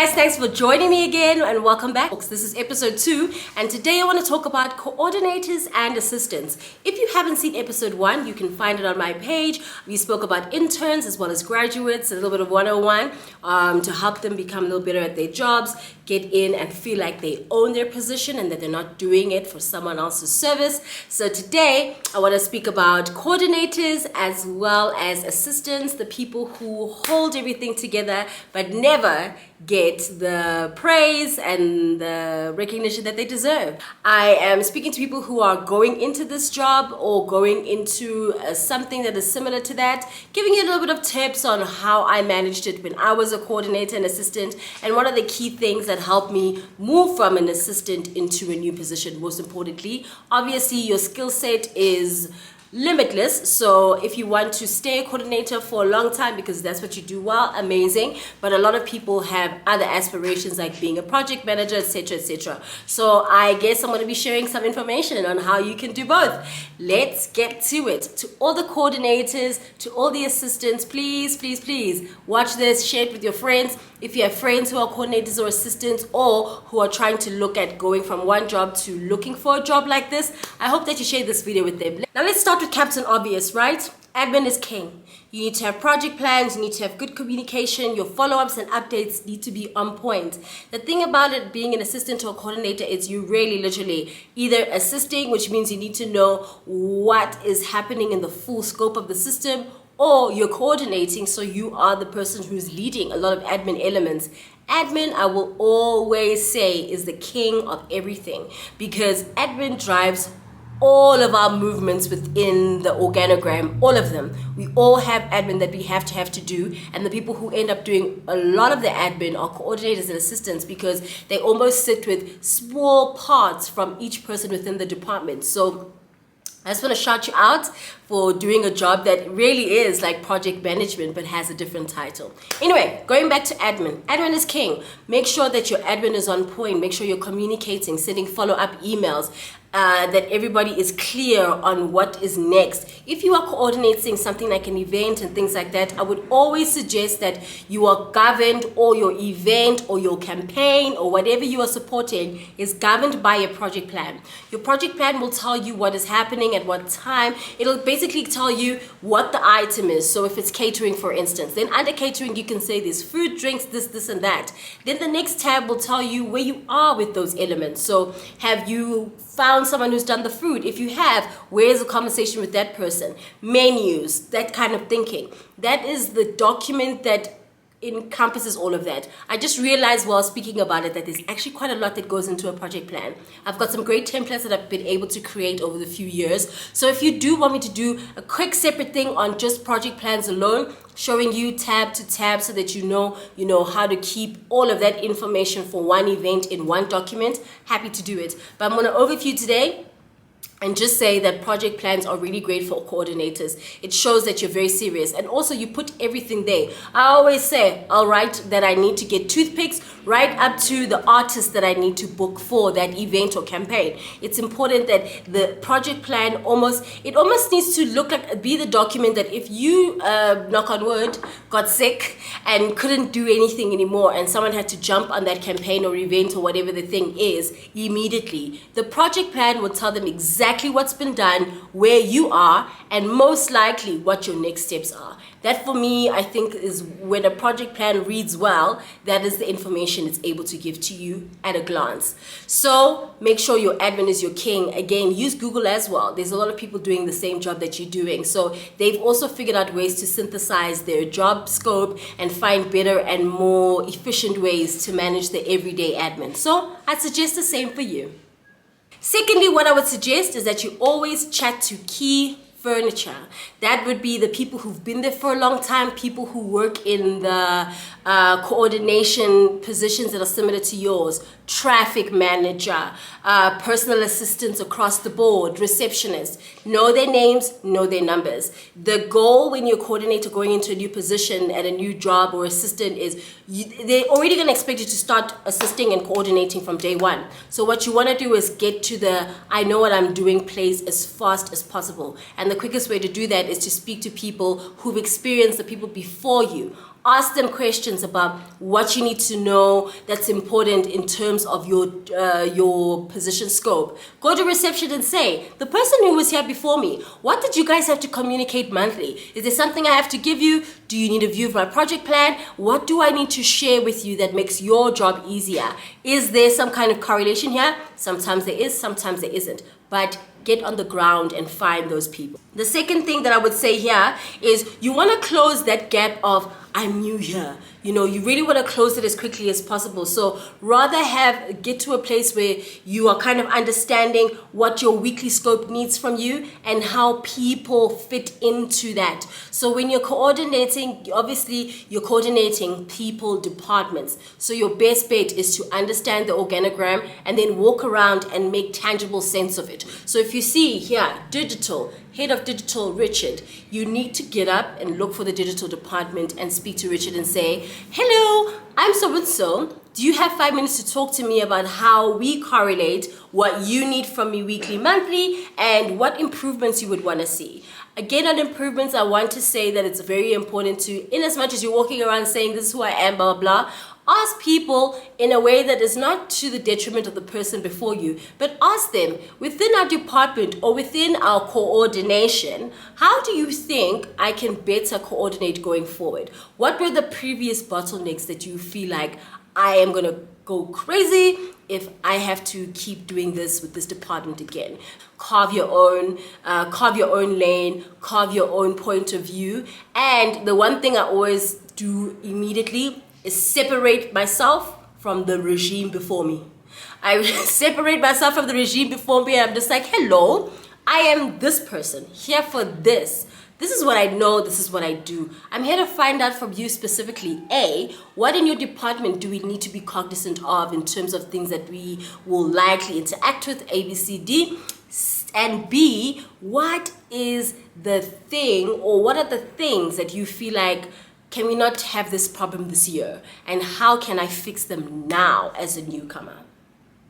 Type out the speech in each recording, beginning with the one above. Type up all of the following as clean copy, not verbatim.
guys, thanks for joining me again and welcome back. This is episode 2 and today I want to talk about coordinators and assistants. If you haven't seen episode 1, you can find it on my page. We spoke about interns as well as graduates, a little bit of 101 to help them become a little better at their jobs, get in and feel like they own their position and that they're not doing it for someone else's service. So today I want to speak about coordinators as well as assistants, the people who hold everything together but never get the praise and the recognition that they deserve. I am speaking to people who are going into this job or going into something that is similar to that, giving you a little bit of tips on how I managed it when I was a coordinator and assistant, and what are the key things that helped me move from an assistant into a new position. Most importantly, obviously your skill set is limitless, so if you want to stay a coordinator for a long time because that's what you do well, amazing. But a lot of people have other aspirations like being a project manager, etc, etc. So I guess I'm going to be sharing some information on how you can do both. Let's get to it. To all the coordinators, to all the assistants, please watch this, share it with your friends. If you have friends who are coordinators or assistants or who are trying to look at going from one job to looking for a job like this, I hope that you share this video with them. Now let's start with Captain Obvious, right? Admin is king. You need to have project plans, you need to have good communication, your follow-ups and updates need to be on point. The thing about it being an assistant or a coordinator is you really literally either assisting, which means you need to know what is happening in the full scope of the system, or you're coordinating, so you are the person who's leading a lot of admin elements. Admin, I will always say, is the king of everything because admin drives all of our movements within the organogram, all of them. We all have admin that we have to do, and the people who end up doing a lot of the admin are coordinators and assistants because they almost sit with small parts from each person within the department. So I just want to shout you out for doing a job that really is like project management but has a different title. Anyway, going back to admin. Admin is king. Make sure that your admin is on point. Make sure you're communicating, sending follow-up emails, that everybody is clear on what is next. If you are coordinating something like an event and things like that, I would always suggest that you are governed, or your event or your campaign or whatever you are supporting is governed by a project plan. Your project plan will tell you what is happening at what time. It'll basically tell you what the item is. So if it's catering, for instance, then under catering you can say there's food, drinks, this and that. Then the next tab will tell you where you are with those elements. So have you found someone who's done the food? If you have, where's the conversation with that person? Menus, that kind of thinking. That is the document that encompasses all of that. I just realized while speaking about it that there's actually quite a lot that goes into a project plan. I've got some great templates that I've been able to create over the few years. So if you do want me to do a quick separate thing on just project plans alone, showing you tab to tab so that you know how to keep all of that information for one event in one document, happy to do it. But I'm going to overview today and just say that project plans are really great for coordinators. It shows that you're very serious, and also you put everything there. I always say I'll write that I need to get toothpicks right up to the artist that I need to book for that event or campaign. It's important that the project plan almost needs to look like, be the document that if you knock on wood, got sick and couldn't do anything anymore and someone had to jump on that campaign or event or whatever the thing is immediately, the project plan will tell them exactly what's been done, where you are, and most likely what your next steps are. That for me, I think, is when a project plan reads well, that is the information it's able to give to you at a glance. So make sure your admin is your king. Again, use Google as well. There's a lot of people doing the same job that you're doing. So they've also figured out ways to synthesize their job scope and find better and more efficient ways to manage the everyday admin. So I'd suggest the same for you. Secondly, what I would suggest is that you always chat to key furniture. That would be the people who've been there for a long time, people who work in the coordination positions that are similar to yours, traffic manager, personal assistants across the board, receptionists. Know their names, know their numbers. The goal when you're a coordinator going into a new position at a new job or assistant is they're already going to expect you to start assisting and coordinating from day one. So what you want to do is get to the I know what I'm doing place as fast as possible. And the quickest way to do that is to speak to people who've experienced the people before you. Ask them questions about what you need to know that's important in terms of your position scope. Go to reception and say, the person who was here before me, what did you guys have to communicate monthly? Is there something I have to give you? Do you need a view of my project plan? What do I need to share with you that makes your job easier? Is there some kind of correlation here? Sometimes there is, sometimes there isn't. But get on the ground and find those people. The second thing that I would say here is you want to close that gap of I'm new here. You really want to close it as quickly as possible. So rather get to a place where you are kind of understanding what your weekly scope needs from you and how people fit into that. So when you're coordinating, obviously you're coordinating people, departments. So your best bet is to understand the organogram and then walk around and make tangible sense of it. So if you see here, digital, head of digital, Richard, you need to get up and look for the digital department and speak to Richard and say, hello, I'm so-and-so. Do you have 5 minutes to talk to me about how we correlate what you need from me weekly, monthly, and what improvements you would want to see? Again, on improvements, I want to say that it's very important to, in as much as you're walking around saying this is who I am, blah, blah, blah, ask people in a way that is not to the detriment of the person before you, but ask them within our department or within our coordination, how do you think I can better coordinate going forward? What were the previous bottlenecks that you feel like I am going to go crazy if I have to keep doing this with this department again? Carve your own lane, carve your own point of view. And the one thing I always do immediately is separate myself from the regime before me. I separate myself from the regime before me and I'm just like, hello, I am this person here for this. This is what I know, this is what I do. I'm here to find out from you specifically, A, what in your department do we need to be cognizant of in terms of things that we will likely interact with, A, B, C, D, and B, what is the thing or what are the things that you feel like, can we not have this problem this year? And how can I fix them now as a newcomer?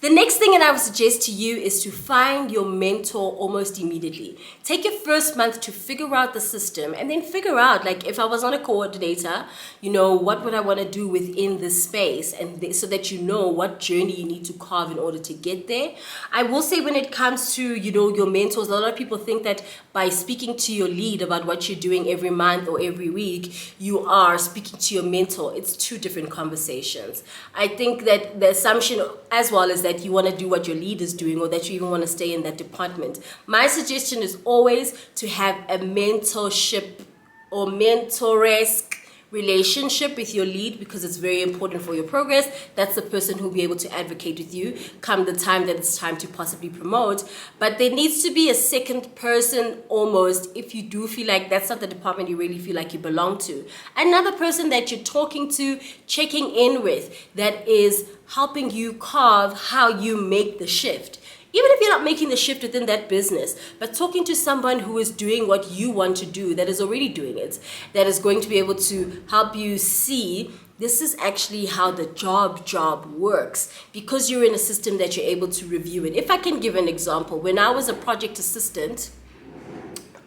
The next thing that I would suggest to you is to find your mentor almost immediately. Take your first month to figure out the system and then figure out, like, if I was not a coordinator, what would I want to do within this space, and so that you know what journey you need to carve in order to get there. I will say when it comes to, your mentors, a lot of people think that by speaking to your lead about what you're doing every month or every week, you are speaking to your mentor. It's two different conversations. I think that the assumption as well is that you want to do what your lead is doing or that you even want to stay in that department. My suggestion is always to have a mentorship or mentor-esque relationship with your lead, because it's very important for your progress. That's the person who will be able to advocate with you come the time that it's time to possibly promote. But there needs to be a second person almost, if you do feel like that's not the department you really feel like you belong to. Another person that you're talking to, checking in with, that is helping you carve how you make the shift. Even if you're not making the shift within that business, but talking to someone who is doing what you want to do, that is already doing it, that is going to be able to help you see this is actually how the job works, because you're in a system that you're able to review it. If I can give an example, when I was a project assistant,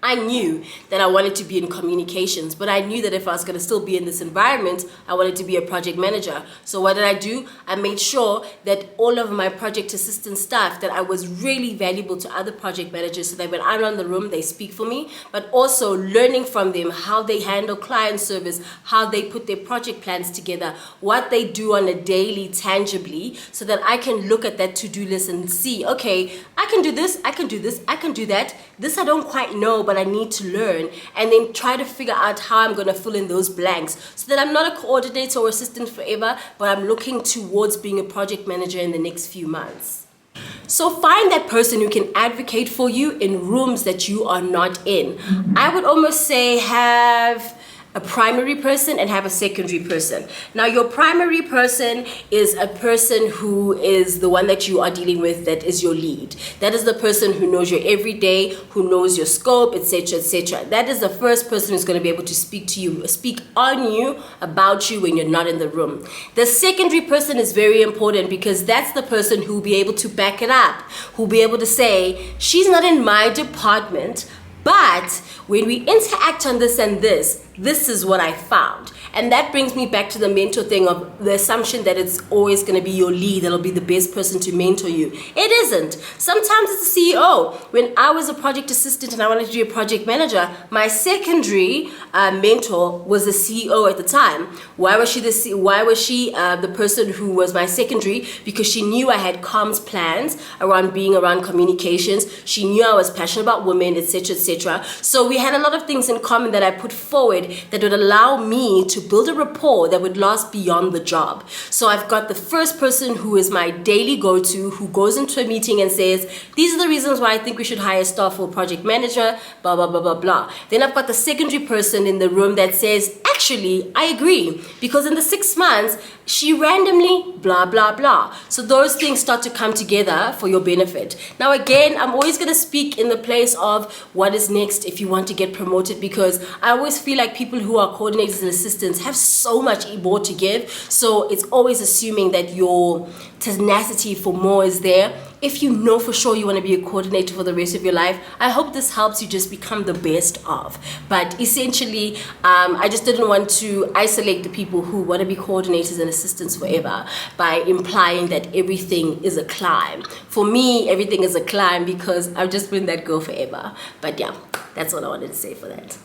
I knew that I wanted to be in communications, but I knew that if I was going to still be in this environment, I wanted to be a project manager. So what did I do? I made sure that all of my project assistant staff, that I was really valuable to other project managers, so that when I run the room, they speak for me, but also learning from them how they handle client service, how they put their project plans together, what they do on a daily, tangibly, so that I can look at that to-do list and see, okay, I can do this, I can do this, I can do that. This I don't quite know, but I need to learn, and then try to figure out how I'm going to fill in those blanks so that I'm not a coordinator or assistant forever, but I'm looking towards being a project manager in the next few months. So find that person who can advocate for you in rooms that you are not in. I would almost say have a primary person and have a secondary person. Now, your primary person is a person who is the one that you are dealing with, that is your lead. That is the person who knows your everyday, who knows your scope, etc., etc. That is the first person who's going to be able to speak to you, speak on you, about you when you're not in the room. The secondary person is very important, because that's the person who will be able to back it up, who will be able to say, she's not in my department, But when we interact on this and this is what I found. And that brings me back to the mentor thing of the assumption that it's always going to be your lead that'll be the best person to mentor you. It isn't. Sometimes it's the CEO. When I was a project assistant and I wanted to be a project manager, my secondary mentor was the CEO at the time. Why was she the person who was my secondary? Because she knew I had comms plans around being around communications. She knew I was passionate about women, etc., etc. So we had a lot of things in common that I put forward that would allow me to build a rapport that would last beyond the job. So I've got the first person who is my daily go-to, who goes into a meeting and says, these are the reasons why I think we should hire staff for project manager, blah, blah, blah, blah, blah. Then I've got the secondary person in the room that says, actually, I agree, because in the 6 months, she randomly, blah, blah, blah. So those things start to come together for your benefit. Now, again, I'm always going to speak in the place of what is next if you want to get promoted, because I always feel like people who are coordinators and assistants have so much more to give. So it's always assuming that your tenacity for more is there. If you know for sure you want to be a coordinator for the rest of your life, I hope this helps you just become the best of. But essentially, I just didn't want to isolate the people who want to be coordinators and assistants forever by implying that everything is a climb. For me, everything is a climb because I've just been that girl forever. But yeah, that's all I wanted to say for that.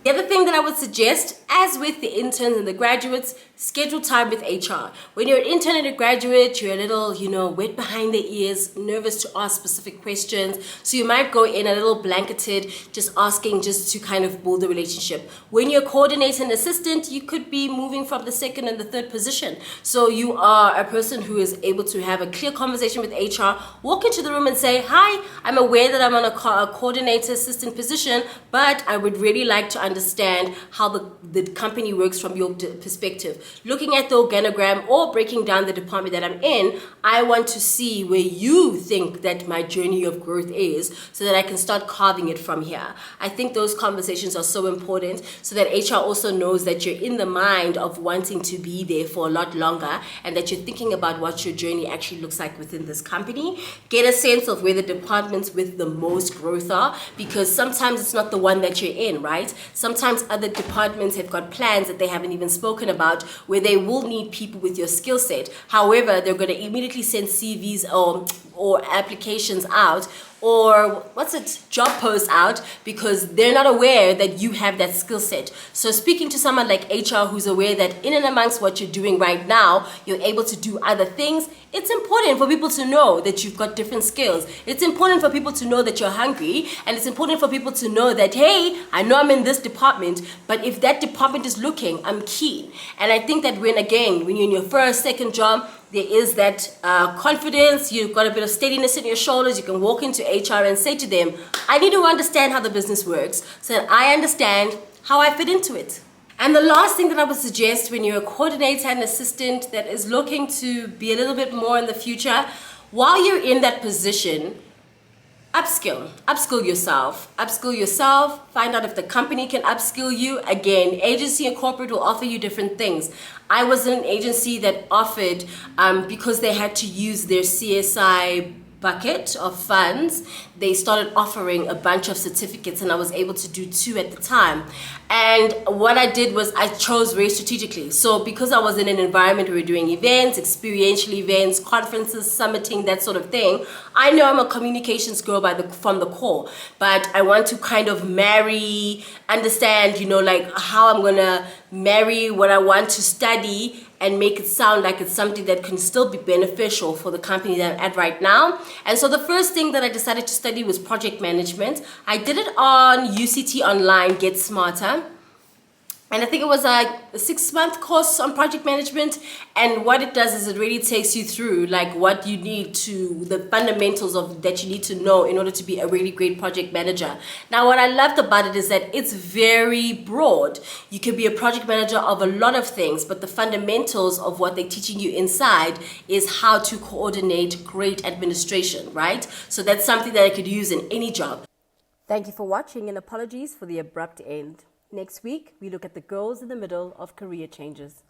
The other thing that I would suggest, as with the interns and the graduates, schedule time with HR. When you're an intern and a graduate, you're a little, wet behind the ears, nervous to ask specific questions. So you might go in a little blanketed, just asking just to kind of build a relationship. When you're a coordinator and assistant, you could be moving from the second and the third position. So you are a person who is able to have a clear conversation with HR, walk into the room and say, hi, I'm aware that I'm on a coordinator assistant position, but I would really like to understand how the company works from your perspective. Looking at the organogram or breaking down the department that I'm in, I want to see where you think that my journey of growth is so that I can start carving it from here. I think those conversations are so important so that HR also knows that you're in the mind of wanting to be there for a lot longer and that you're thinking about what your journey actually looks like within this company. Get a sense of where the departments with the most growth are, because sometimes it's not the one that you're in, right? Sometimes other departments have got plans that they haven't even spoken about where they will need people with your skill set. However, they're going to immediately send CVs or applications out, or job posts out, because they're not aware that you have that skill set. So speaking to someone like HR who's aware that in and amongst what you're doing right now, you're able to do other things, it's important for people to know that you've got different skills. It's important for people to know that you're hungry, and it's important for people to know that, hey, I know I'm in this department, but if that department is looking, I'm keen. And I think that when you're in your first, second job, there is that confidence, you've got a bit of steadiness in your shoulders, you can walk into HR and say to them, I need to understand how the business works so that I understand how I fit into it. And the last thing that I would suggest when you're a coordinator and assistant that is looking to be a little bit more in the future, while you're in that position, upskill yourself, find out if the company can upskill you. Again, agency and corporate will offer you different things. I was in an agency that offered, because they had to use their CSI bucket of funds, they started offering a bunch of certificates, and I was able to do 2 at the time. And what I did was I chose very strategically. So because I was in an environment where we're doing events, experiential events, conferences, summiting, that sort of thing, I know I'm a communications girl from the core, but I want to kind of understand, how I'm gonna marry what I want to study and make it sound like it's something that can still be beneficial for the company that I'm at right now. And so the first thing that I decided to study was project management. I did it on UCT Online, Get Smarter. And I think it was a 6-month course on project management. And what it does is it really takes you through what you need to, the fundamentals that you need to know in order to be a really great project manager. Now, what I loved about it is that it's very broad. You can be a project manager of a lot of things, but the fundamentals of what they're teaching you inside is how to coordinate great administration, right? So that's something that I could use in any job. Thank you for watching, and apologies for the abrupt end. Next week, we look at the girls in the middle of career changes.